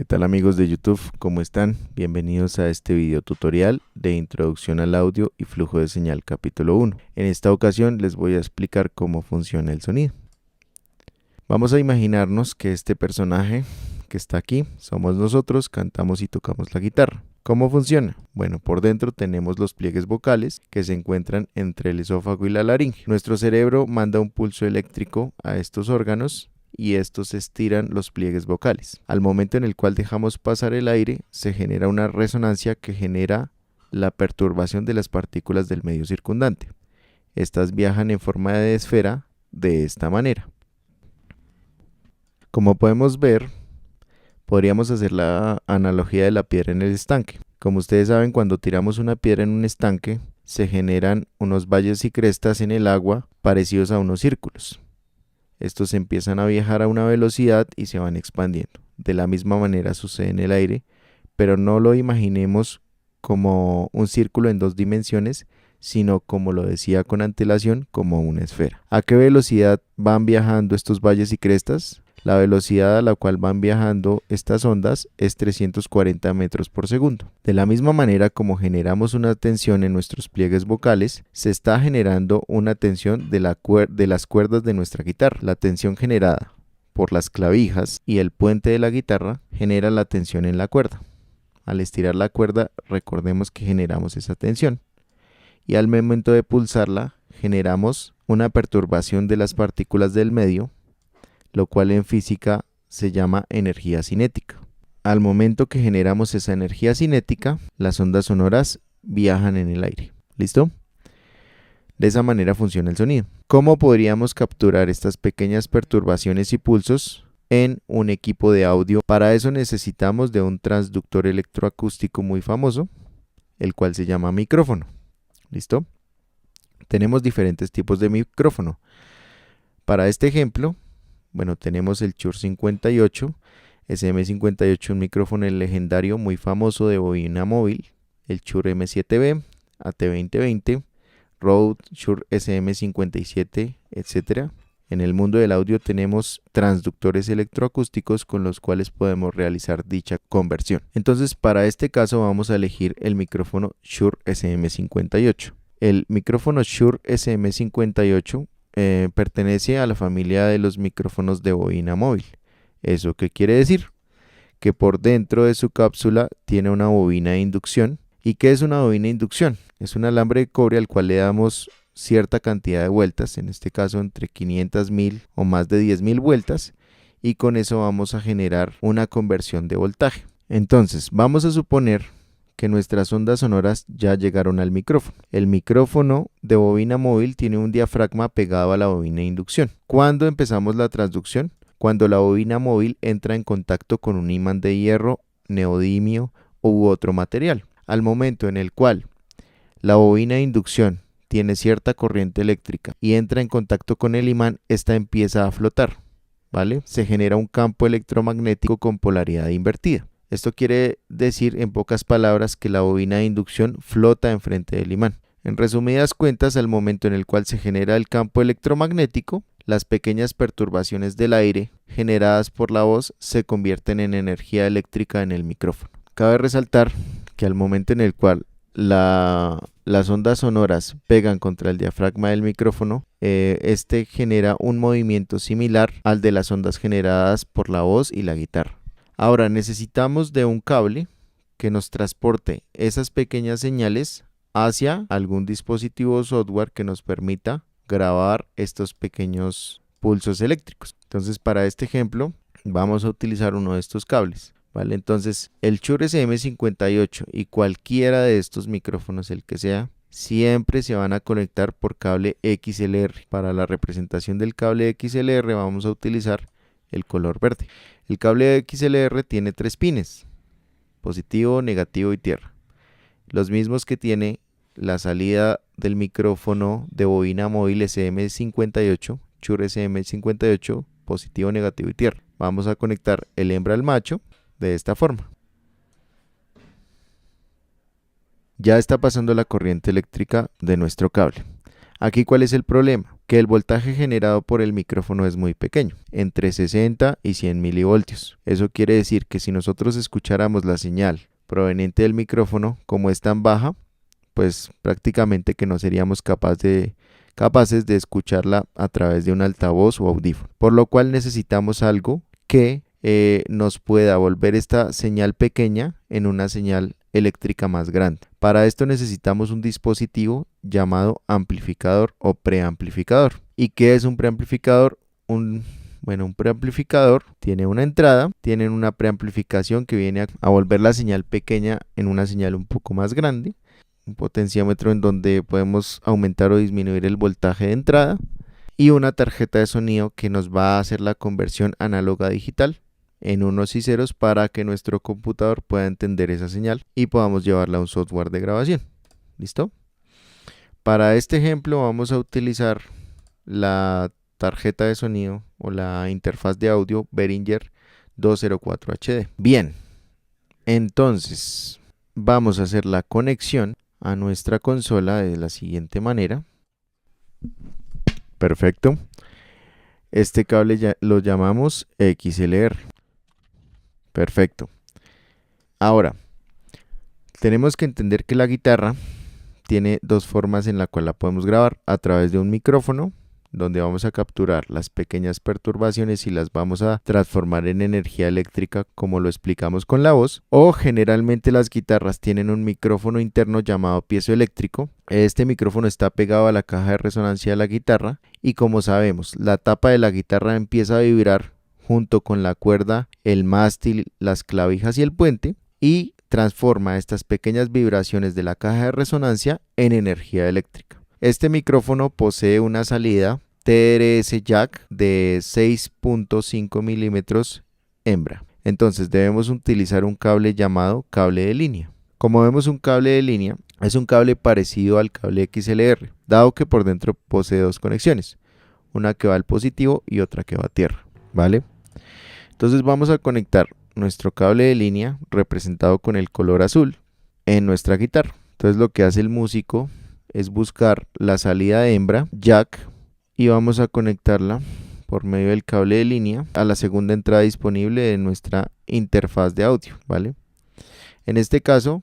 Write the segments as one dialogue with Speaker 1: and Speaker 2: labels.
Speaker 1: ¿Qué tal amigos de YouTube? ¿Cómo están? Bienvenidos a este video tutorial de Introducción al Audio y Flujo de Señal capítulo 1. En esta ocasión les voy a explicar cómo funciona el sonido. Vamos a imaginarnos que este personaje que está aquí somos nosotros, cantamos y tocamos la guitarra. ¿Cómo funciona? Bueno, por dentro tenemos los pliegues vocales que se encuentran entre el esófago y la laringe. Nuestro cerebro manda un pulso eléctrico a estos órganos y estos estiran los pliegues vocales. Al momento en el cual dejamos pasar el aire, se genera una resonancia que genera la perturbación de las partículas del medio circundante. Estas viajan en forma de esfera de esta manera. Como podemos ver, podríamos hacer la analogía de la piedra en el estanque. Como ustedes saben, cuando tiramos una piedra en un estanque, se generan unos valles y crestas en el agua parecidos a unos círculos. Estos empiezan a viajar a una velocidad y se van expandiendo. De la misma manera sucede en el aire, pero no lo imaginemos como un círculo en dos dimensiones, sino como lo decía con antelación, como una esfera. ¿A qué velocidad van viajando estos valles y crestas? La velocidad a la cual van viajando estas ondas es 340 metros por segundo. De la misma manera como generamos una tensión en nuestros pliegues vocales, se está generando una tensión de las cuerdas de nuestra guitarra. La tensión generada por las clavijas y el puente de la guitarra genera la tensión en la cuerda. Al estirar la cuerda, recordemos que generamos esa tensión. Y al momento de pulsarla, generamos una perturbación de las partículas del medio, lo cual en física se llama energía cinética. Al momento que generamos esa energía cinética, las ondas sonoras viajan en el aire. ¿Listo? De esa manera funciona el sonido. ¿Cómo podríamos capturar estas pequeñas perturbaciones y pulsos en un equipo de audio? Para eso necesitamos de un transductor electroacústico muy famoso, el cual se llama micrófono. ¿Listo? Tenemos diferentes tipos de micrófono. Para este ejemplo, tenemos el Shure 58, SM58, un micrófono legendario muy famoso de bobina móvil, el Shure M7B, AT2020, Rode, Shure SM57, etc. En el mundo del audio tenemos transductores electroacústicos con los cuales podemos realizar dicha conversión. Entonces, para este caso vamos a elegir el micrófono Shure SM58. El micrófono Shure SM58 pertenece a la familia de los micrófonos de bobina móvil. ¿Eso qué quiere decir? Que por dentro de su cápsula tiene una bobina de inducción. ¿Y qué es una bobina de inducción? Es un alambre de cobre al cual le damos cierta cantidad de vueltas, en este caso entre 500.000 o más de 10.000 vueltas, y con eso vamos a generar una conversión de voltaje. Entonces, vamos a suponer que nuestras ondas sonoras ya llegaron al micrófono. El micrófono de bobina móvil tiene un diafragma pegado a la bobina de inducción. ¿Cuándo empezamos la transducción? Cuando la bobina móvil entra en contacto con un imán de hierro, neodimio u otro material. Al momento en el cual la bobina de inducción tiene cierta corriente eléctrica y entra en contacto con el imán, esta empieza a flotar, ¿vale? Se genera un campo electromagnético con polaridad invertida. Esto quiere decir, en pocas palabras, que la bobina de inducción flota enfrente del imán. En resumidas cuentas, al momento en el cual se genera el campo electromagnético, las pequeñas perturbaciones del aire generadas por la voz se convierten en energía eléctrica en el micrófono. Cabe resaltar que al momento en el cual las ondas sonoras pegan contra el diafragma del micrófono, este genera un movimiento similar al de las ondas generadas por la voz y la guitarra. Ahora necesitamos de un cable que nos transporte esas pequeñas señales hacia algún dispositivo software que nos permita grabar estos pequeños pulsos eléctricos. Entonces, para este ejemplo vamos a utilizar uno de estos cables, ¿vale? Entonces, el Shure SM58 y cualquiera de estos micrófonos, el que sea, siempre se van a conectar por cable XLR. Para la representación del cable XLR vamos a utilizar el color verde. El cable XLR tiene 3 pines, positivo, negativo y tierra. Los mismos que tiene la salida del micrófono de bobina móvil SM58, Shure SM58, positivo, negativo y tierra. Vamos a conectar el hembra al macho de esta forma. Ya está pasando la corriente eléctrica de nuestro cable. Aquí, ¿cuál es el problema? Que el voltaje generado por el micrófono es muy pequeño, entre 60 y 100 milivoltios. Eso quiere decir que si nosotros escucháramos la señal proveniente del micrófono, como es tan baja, pues prácticamente que no seríamos capaces de escucharla a través de un altavoz o audífono. Por lo cual necesitamos algo que nos pueda volver esta señal pequeña en una señal eléctrica más grande. Para esto necesitamos un dispositivo llamado amplificador o preamplificador. ¿Y qué es un preamplificador? Un preamplificador tiene una entrada, tiene una preamplificación que viene a volver la señal pequeña en una señal un poco más grande, un potenciómetro en donde podemos aumentar o disminuir el voltaje de entrada, y una tarjeta de sonido que nos va a hacer la conversión análoga a digital en unos y ceros para que nuestro computador pueda entender esa señal y podamos llevarla a un software de grabación. ¿Listo? Para este ejemplo vamos a utilizar la tarjeta de sonido o la interfaz de audio Behringer 204 HD. Bien, entonces vamos a hacer la conexión a nuestra consola de la siguiente manera. Perfecto. Este cable ya lo llamamos XLR. Perfecto. Ahora, tenemos que entender que la guitarra tiene dos formas en la cual la podemos grabar: a través de un micrófono, donde vamos a capturar las pequeñas perturbaciones y las vamos a transformar en energía eléctrica, como lo explicamos con la voz, o generalmente las guitarras tienen un micrófono interno llamado piezoeléctrico. Este micrófono está pegado a la caja de resonancia de la guitarra y, como sabemos, la tapa de la guitarra empieza a vibrar junto con la cuerda, el mástil, las clavijas y el puente, y transforma estas pequeñas vibraciones de la caja de resonancia en energía eléctrica. Este micrófono posee una salida TRS jack de 6.5 milímetros hembra. Entonces debemos utilizar un cable llamado cable de línea. Como vemos, un cable de línea es un cable parecido al cable XLR, dado que por dentro posee dos conexiones, una que va al positivo y otra que va a tierra, ¿vale? Entonces vamos a conectar nuestro cable de línea, representado con el color azul, en nuestra guitarra. Entonces lo que hace el músico es buscar la salida de hembra jack y vamos a conectarla por medio del cable de línea a la segunda entrada disponible de nuestra interfaz de audio, ¿vale? En este caso,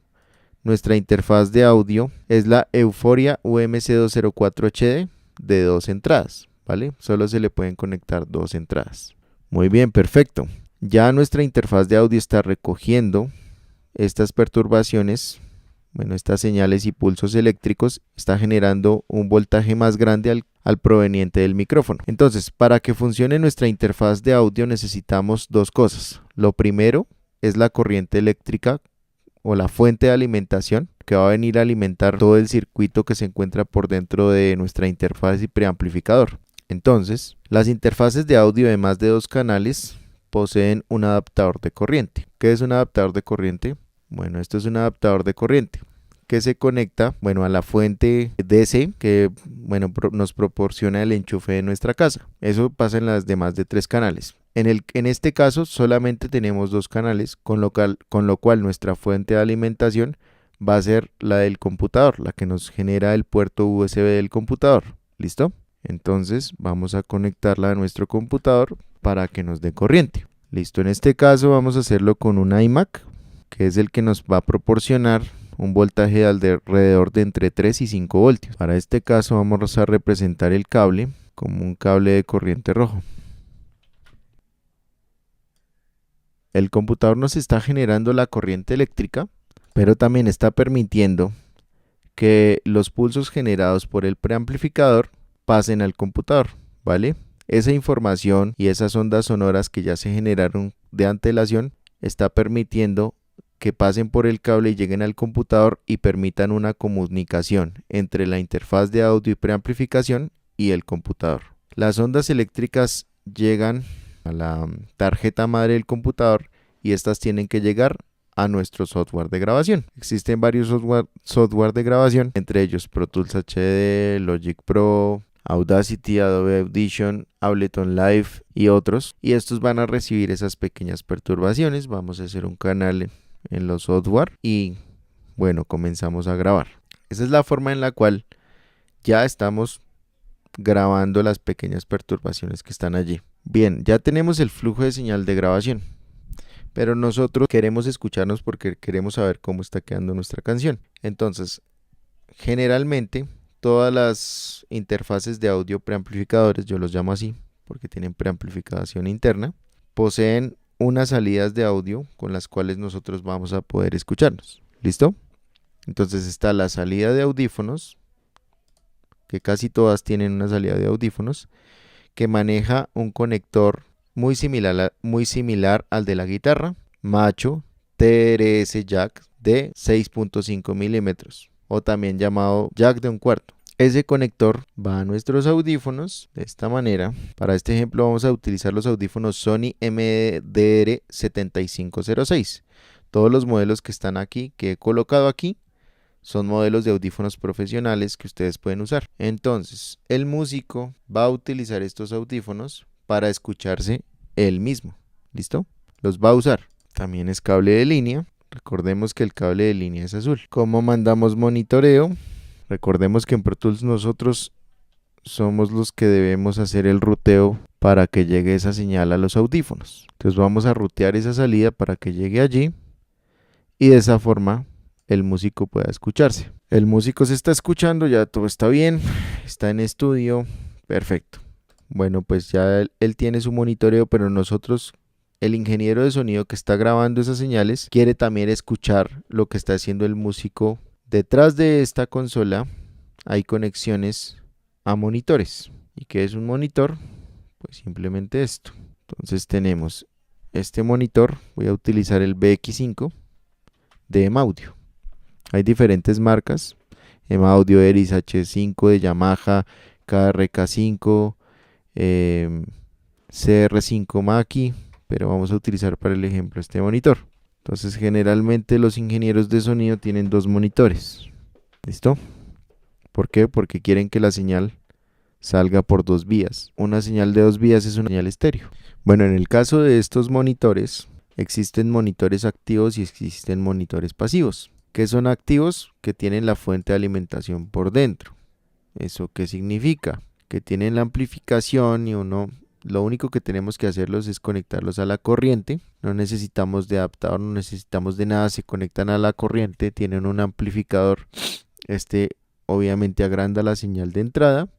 Speaker 1: nuestra interfaz de audio es la Euphoria UMC204 HD de dos entradas, ¿vale? Solo se le pueden conectar dos entradas. Muy bien, perfecto. Ya nuestra interfaz de audio está recogiendo estas perturbaciones, estas señales y pulsos eléctricos, está generando un voltaje más grande al proveniente del micrófono. Entonces, para que funcione nuestra interfaz de audio necesitamos dos cosas. Lo primero es la corriente eléctrica o la fuente de alimentación que va a venir a alimentar todo el circuito que se encuentra por dentro de nuestra interfaz y preamplificador. Entonces, las interfaces de audio de más de dos canales poseen un adaptador de corriente. ¿Qué es un adaptador de corriente? Bueno, esto es un adaptador de corriente que se conecta, a la fuente DC que, nos proporciona el enchufe de nuestra casa. Eso pasa en las demás de tres canales. En este caso solamente tenemos dos canales, con lo cual nuestra fuente de alimentación va a ser la del computador, la que nos genera el puerto USB del computador. ¿Listo? Entonces vamos a conectarla a nuestro computador para que nos dé corriente. Listo, en este caso vamos a hacerlo con un iMac, que es el que nos va a proporcionar un voltaje de alrededor de entre 3 y 5 voltios. Para este caso vamos a representar el cable como un cable de corriente rojo. El computador nos está generando la corriente eléctrica, pero también está permitiendo que los pulsos generados por el preamplificador pasen al computador, ¿vale? Esa información y esas ondas sonoras que ya se generaron de antelación está permitiendo que pasen por el cable y lleguen al computador y permitan una comunicación entre la interfaz de audio y preamplificación y el computador. Las ondas eléctricas llegan a la tarjeta madre del computador y estas tienen que llegar a nuestro software de grabación. Existen varios software de grabación, entre ellos Pro Tools HD, Logic Pro, Audacity, Adobe Audition, Ableton Live y otros, y estos van a recibir esas pequeñas perturbaciones. Vamos a hacer un canal en los software y comenzamos a grabar. Esa es la forma en la cual ya estamos grabando las pequeñas perturbaciones que están allí. Bien, ya tenemos el flujo de señal de grabación, pero nosotros queremos escucharnos porque queremos saber cómo está quedando nuestra canción. Entonces, generalmente todas las interfaces de audio preamplificadores, yo los llamo así porque tienen preamplificación interna, poseen unas salidas de audio con las cuales nosotros vamos a poder escucharnos. ¿Listo? Entonces está la salida de audífonos, que casi todas tienen una salida de audífonos, que maneja un conector muy similar al de la guitarra, macho TRS jack de 6.5 milímetros, o también llamado jack de 1/4. Ese conector va a nuestros audífonos de esta manera. Para este ejemplo vamos a utilizar los audífonos Sony MDR7506. Todos los modelos que están aquí, que he colocado aquí, son modelos de audífonos profesionales que ustedes pueden usar. Entonces, el músico va a utilizar estos audífonos para escucharse él mismo. ¿Listo? Los va a usar. También es cable de línea. Recordemos que el cable de línea es azul. ¿Cómo mandamos monitoreo? Recordemos que en Pro Tools nosotros somos los que debemos hacer el ruteo para que llegue esa señal a los audífonos. Entonces vamos a rutear esa salida para que llegue allí y de esa forma el músico pueda escucharse. El músico se está escuchando, ya todo está bien, está en estudio, perfecto. Bueno, pues ya él tiene su monitoreo, pero nosotros, el ingeniero de sonido que está grabando esas señales, quiere también escuchar lo que está haciendo el músico. Detrás de esta consola hay conexiones a monitores. ¿Y qué es un monitor? Pues simplemente esto. Entonces tenemos este monitor, voy a utilizar el BX5 de M-Audio. Hay diferentes marcas, M-Audio, Eris, H5 de Yamaha, KRK5, CR5 Mackie, pero vamos a utilizar para el ejemplo este monitor. Entonces generalmente los ingenieros de sonido tienen dos monitores. ¿Listo? ¿Por qué? Porque quieren que la señal salga por dos vías. Una señal de dos vías es una señal estéreo. Bueno, en el caso de estos monitores, existen monitores activos y existen monitores pasivos. ¿Qué son activos? Que tienen la fuente de alimentación por dentro. ¿Eso qué significa? Que tienen la amplificación y lo único que tenemos que hacerlos es conectarlos a la corriente. No necesitamos de adaptador, no necesitamos de nada, se conectan a la corriente, tienen un amplificador. Este obviamente agranda la señal de entrada,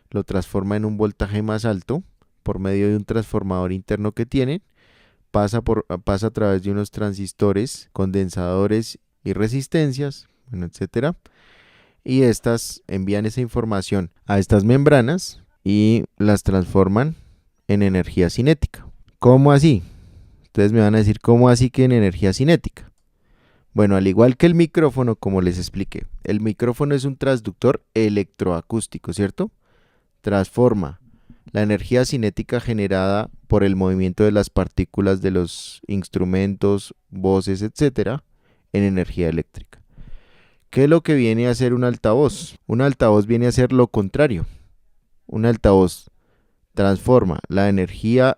Speaker 1: lo transforma en un voltaje más alto por medio de un transformador interno que tienen, pasa a través de unos transistores, condensadores y resistencias, bueno, etcétera. Y estas envían esa información a estas membranas y las transforman en energía cinética. ¿Cómo así? Ustedes me van a decir, ¿cómo así que en energía cinética? Bueno, al igual que el micrófono, como les expliqué, el micrófono es un transductor electroacústico, ¿cierto? Transforma la energía cinética generada por el movimiento de las partículas de los instrumentos, voces, etcétera, en energía eléctrica. ¿Qué es lo que viene a hacer un altavoz? Un altavoz viene a hacer lo contrario. Un altavoz transforma la energía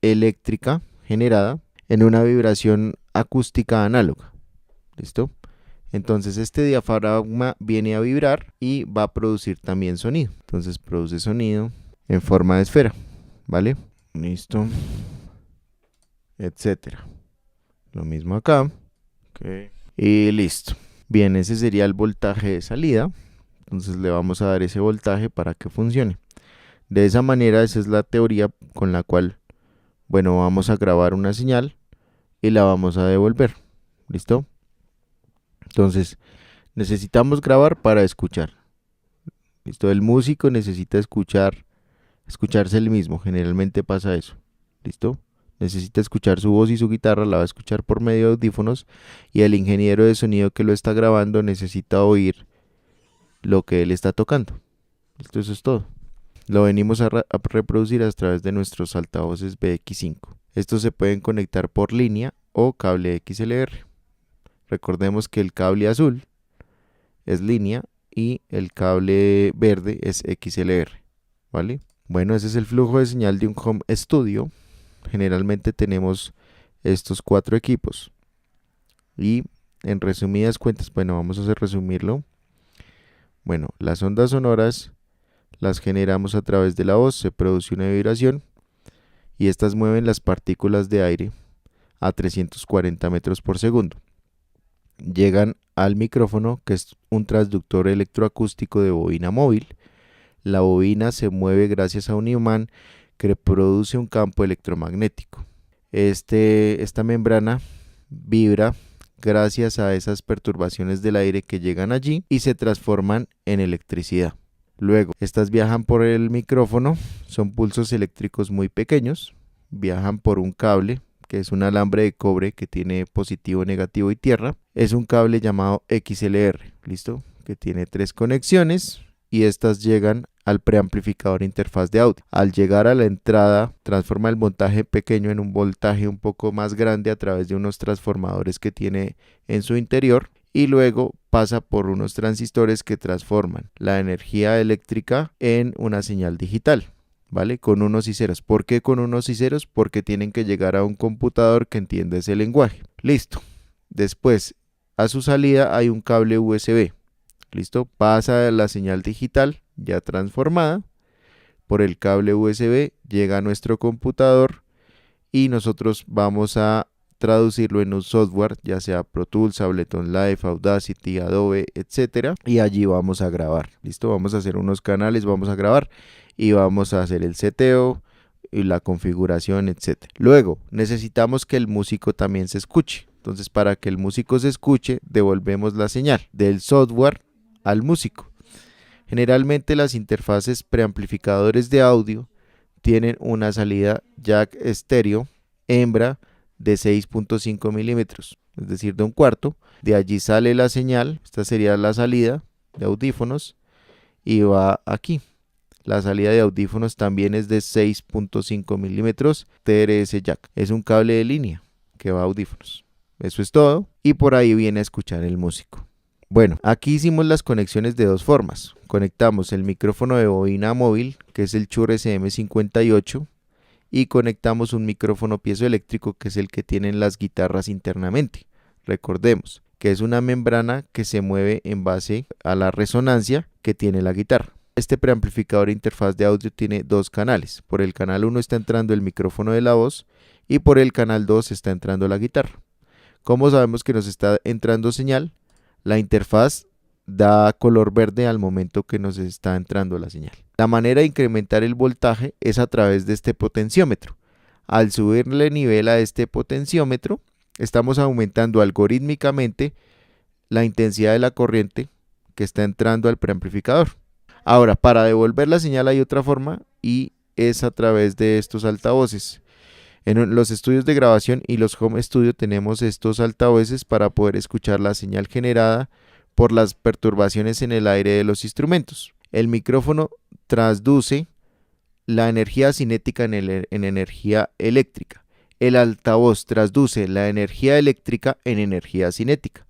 Speaker 1: eléctrica generada en una vibración acústica análoga. ¿Listo? Entonces este diafragma viene a vibrar y va a producir también sonido. Entonces produce sonido en forma de esfera. ¿Vale? Listo. Etcétera. Lo mismo acá. Okay. Y listo. Bien, ese sería el voltaje de salida. Entonces le vamos a dar ese voltaje para que funcione. De esa manera, esa es la teoría con la cual, bueno, vamos a grabar una señal y la vamos a devolver. ¿Listo? Entonces, necesitamos grabar para escuchar. ¿Listo? El músico necesita escucharse él mismo. Generalmente pasa eso. ¿Listo? Necesita escuchar su voz y su guitarra, la va a escuchar por medio de audífonos, y el ingeniero de sonido que lo está grabando necesita oír lo que él está tocando. ¿Listo? Eso es todo. Lo venimos a reproducir a través de nuestros altavoces BX5. Estos se pueden conectar por línea o cable XLR. Recordemos que el cable azul es línea y el cable verde es XLR, ¿vale? Bueno, ese es el flujo de señal de un home studio. Generalmente tenemos estos 4 equipos. Y en resumidas cuentas, bueno, vamos a resumirlo. Bueno, las ondas sonoras las generamos a través de la voz, se produce una vibración y estas mueven las partículas de aire a 340 metros por segundo. Llegan al micrófono, que es un transductor electroacústico de bobina móvil. La bobina se mueve gracias a un imán que produce un campo electromagnético. Esta membrana vibra gracias a esas perturbaciones del aire que llegan allí y se transforman en electricidad. Luego, estas viajan por el micrófono, son pulsos eléctricos muy pequeños, viajan por un cable, que es un alambre de cobre que tiene positivo, negativo y tierra. Es un cable llamado XLR, ¿listo? Que tiene 3 conexiones y estas llegan al preamplificador interfaz de audio. Al llegar a la entrada, transforma el voltaje pequeño en un voltaje un poco más grande a través de unos transformadores que tiene en su interior y luego pasa por unos transistores que transforman la energía eléctrica en una señal digital, ¿vale? Con unos y ceros. ¿Por qué con unos y ceros? Porque tienen que llegar a un computador que entienda ese lenguaje. Listo. Después, a su salida hay un cable USB. Listo. Pasa la señal digital ya transformada por el cable USB, llega a nuestro computador y nosotros vamos a traducirlo en un software, ya sea Pro Tools, Ableton Live, Audacity, Adobe, etcétera, y allí vamos a grabar. Listo, vamos a hacer unos canales, vamos a grabar y vamos a hacer el seteo y la configuración, etcétera. Luego, necesitamos que el músico también se escuche. Entonces, para que el músico se escuche, devolvemos la señal del software al músico. Generalmente las interfaces preamplificadores de audio tienen una salida jack estéreo hembra de 6.5 milímetros, es decir, de un cuarto. De allí sale la señal, esta sería la salida de audífonos y va aquí. La salida de audífonos también es de 6.5 milímetros TRS jack. Es un cable de línea que va a audífonos. Eso es todo y por ahí viene a escuchar el músico. Bueno, aquí hicimos las conexiones de dos formas. Conectamos el micrófono de bobina móvil, que es el Shure SM58, y conectamos un micrófono piezoeléctrico, que es el que tienen las guitarras internamente. Recordemos que es una membrana que se mueve en base a la resonancia que tiene la guitarra. Este preamplificador de interfaz de audio tiene 2 canales. Por el canal 1 está entrando el micrófono de la voz y por el canal 2 está entrando la guitarra. ¿Cómo sabemos que nos está entrando señal? La interfaz da color verde al momento que nos está entrando la señal. La manera de incrementar el voltaje es a través de este potenciómetro. Al subirle nivel a este potenciómetro, estamos aumentando algorítmicamente la intensidad de la corriente que está entrando al preamplificador. Ahora, para devolver la señal hay otra forma y es a través de estos altavoces. En los estudios de grabación y los home studio tenemos estos altavoces para poder escuchar la señal generada por las perturbaciones en el aire de los instrumentos. El micrófono transduce la energía cinética en energía eléctrica. El altavoz transduce la energía eléctrica en energía cinética.